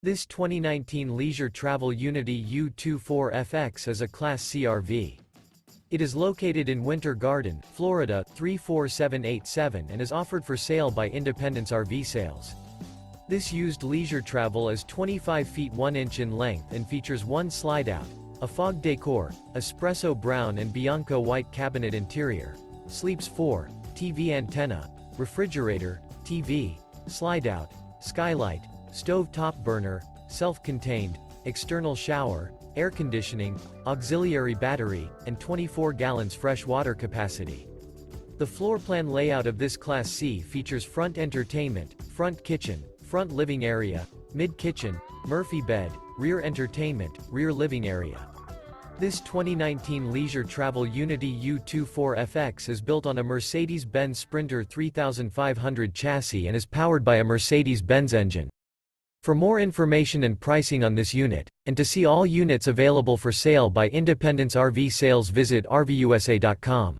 This 2019 Leisure Travel Unity U24FX is a Class C RV. It is located in Winter Garden, Florida, 34787 and is offered for sale by Independence RV Sales. This used leisure travel is 25 feet 1 inch in length and features one slide-out, a Fog Decor, Espresso brown and Bianco white cabinet interior, sleeps 4, TV antenna, refrigerator, TV, slide-out, skylight, stove top burner, self-contained, external shower, air conditioning, auxiliary battery, and 24 gallons fresh water capacity. The floor plan layout of this Class C features front entertainment, front kitchen, front living area, mid-kitchen, Murphy bed, rear entertainment, rear living area. This 2019 Leisure Travel Unity U24FX is built on a Mercedes-Benz Sprinter 3500 chassis and is powered by a Mercedes-Benz engine. For more information and pricing on this unit, and to see all units available for sale by Independence RV Sales, visit RVUSA.com.